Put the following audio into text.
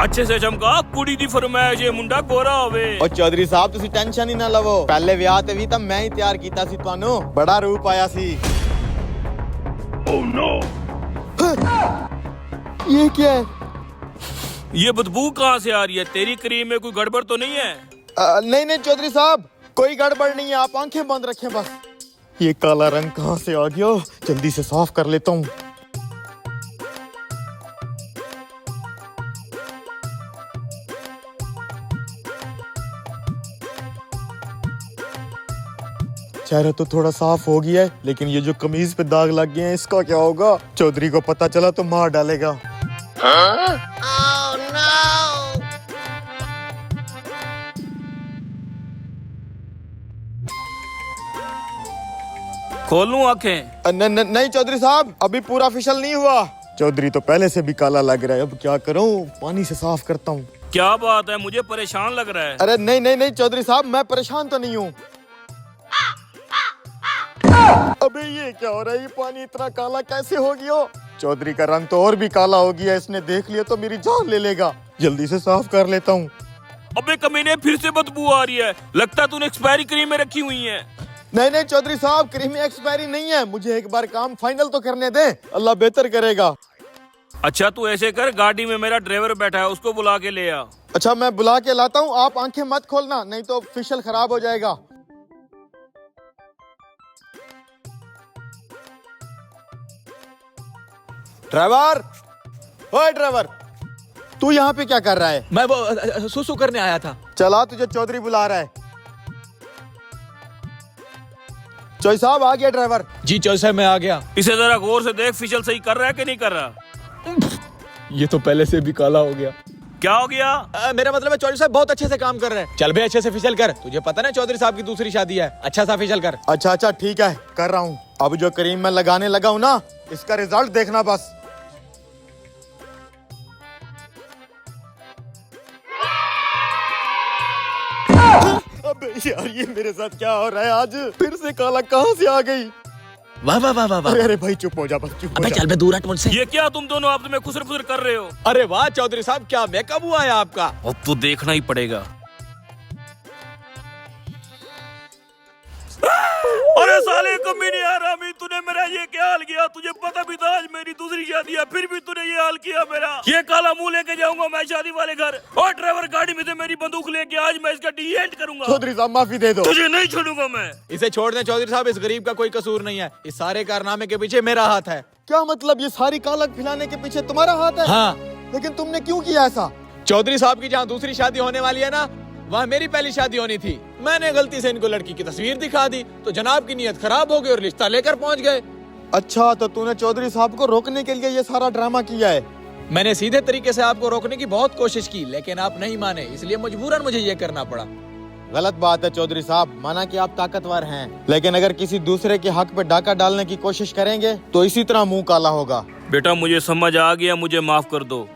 अच्छे से चमका कुड़ी दी फरमाइश ये मुंडा गोरा होवे। और चौधरी साहब तुसी टेंशन ही ना लवो, पहले विआह ते भी तो मैं ही तैयार कीता सी तुहानू, बड़ा रूप आया सी। ओह नो, ये क्या है? ये बदबू कहाँ से आ रही है? तेरी क्रीम में कोई गड़बड़ तो नहीं है? नहीं नहीं चौधरी साहब, कोई गड़बड़ नहीं है, आप आंखें बंद रखें बस। ये काला रंग कहाँ से आ गया? जल्दी से साफ कर लेता हूँ। चेहरा तो थोड़ा साफ हो गया है, लेकिन ये जो कमीज पे दाग लग गए हैं इसका क्या होगा? चौधरी को पता चला तो मार डालेगा। खोल लूं आंखें? नहीं चौधरी साहब, अभी पूरा फिशल नहीं हुआ। चौधरी तो पहले से भी काला लग रहा है, अब क्या करूं? पानी से साफ करता हूँ। क्या बात है, मुझे परेशान लग रहा है। अरे नहीं नहीं नहीं चौधरी साहब, मैं परेशान तो नहीं हूँ। अबे ये क्या हो रहा है? ये पानी इतना काला कैसे हो गया? चौधरी का रंग तो और भी काला हो गया, इसने देख लिया तो मेरी जान ले लेगा। जल्दी से साफ कर लेता हूँ। अबे कमीने, फिर से बदबू आ रही है, लगता तूने एक्सपायरी क्रीम में रखी हुई है। नहीं नहीं चौधरी साहब, क्रीम एक्सपायरी नहीं है, मुझे एक बार काम फाइनल तो करने दे, अल्लाह बेहतर करेगा। अच्छा तू ऐसे कर, गाड़ी में मेरा ड्राइवर बैठा है, उसको बुला के ले आ। अच्छा मैं बुला के लाता हूँ, आप आंखें मत खोलना, नहीं तो फिशल खराब हो जाएगा। ड्राइवर, ओए ड्राइवर, तू यहाँ पे क्या कर रहा है? मैं वो सुसु करने आया था। चला, तुझे चौधरी बुला रहा है। चौधरी साहब आ गया ड्राइवर। जी चौधरी साहब मैं आ गया। इसे जरा गौर से देख, फिशल सही कर रहा है कि नहीं कर रहा? ये तो पहले से भी काला हो गया। क्या हो गया? मेरा मतलब है चौधरी साहब बहुत अच्छे से काम कर रहे हैं। चल भाई अच्छे से फिशल कर, तुझे पता ना चौधरी साहब की दूसरी शादी है, अच्छा सा फिशल कर। अच्छा अच्छा ठीक है, कर रहा हूँ। अब जो क्रीम मैं लगाने लगा हूँ ना, इसका रिजल्ट देखना बस। अबे यार, ये मेरे साथ क्या हो रहा है आज? फिर से काला कहाँ से आ गई? वाह वाह वाह वाह वाह। अरे भाई चुप हो जा बस, चुप हो जा। चल बे दूर हट मुझसे। ये क्या तुम दोनों आपस में खुसर खुसर कर रहे हो? अरे वाह चौधरी साहब, क्या मेकअप हुआ है आपका। अब तो देखना ही पड़ेगा। अरे साले कमीने हरामी, तूने मेरा ये क्या हाल किया? तुझे पता भी था आज मेरी दूसरी शादी है, फिर भी तूने ये हाल किया मेरा। ये काला मुंह लेके जाऊंगा मैं शादी वाले घर, और ड्राइवर गाड़ी में से मेरी बंदूक लेके आज मैं इसका डी एंड करूंगा। चौधरी साहब माफी दे दो। तुझे नहीं छोड़ूंगा मैं। इसे छोड़ दे चौधरी साहब, इस गरीब का कोई कसूर नहीं है, इस सारे कारनामे के पीछे मेरा हाथ है। क्या मतलब? ये सारी कालक फैलाने के पीछे तुम्हारा हाथ है? हाँ। लेकिन तुमने क्यों किया ऐसा? चौधरी साहब की जहाँ दूसरी शादी होने वाली है ना, वहाँ मेरी पहली शादी होनी थी। मैंने गलती से इनको लड़की की तस्वीर दिखा दी तो जनाब की नीयत खराब हो गई और रिश्ता लेकर पहुँच गए। अच्छा, तो तूने चौधरी साहब को रोकने के लिए ये सारा ड्रामा किया है? मैंने सीधे तरीके से आपको रोकने की बहुत कोशिश की, लेकिन आप नहीं माने, इसलिए मजबूरन मुझे ये करना पड़ा। गलत बात है चौधरी साहब, माना कि आप ताकतवर हैं, लेकिन अगर किसी दूसरे के हक पे डाका डालने की कोशिश करेंगे तो इसी तरह मुंह काला होगा। बेटा मुझे समझ आ गया, मुझे माफ कर दो।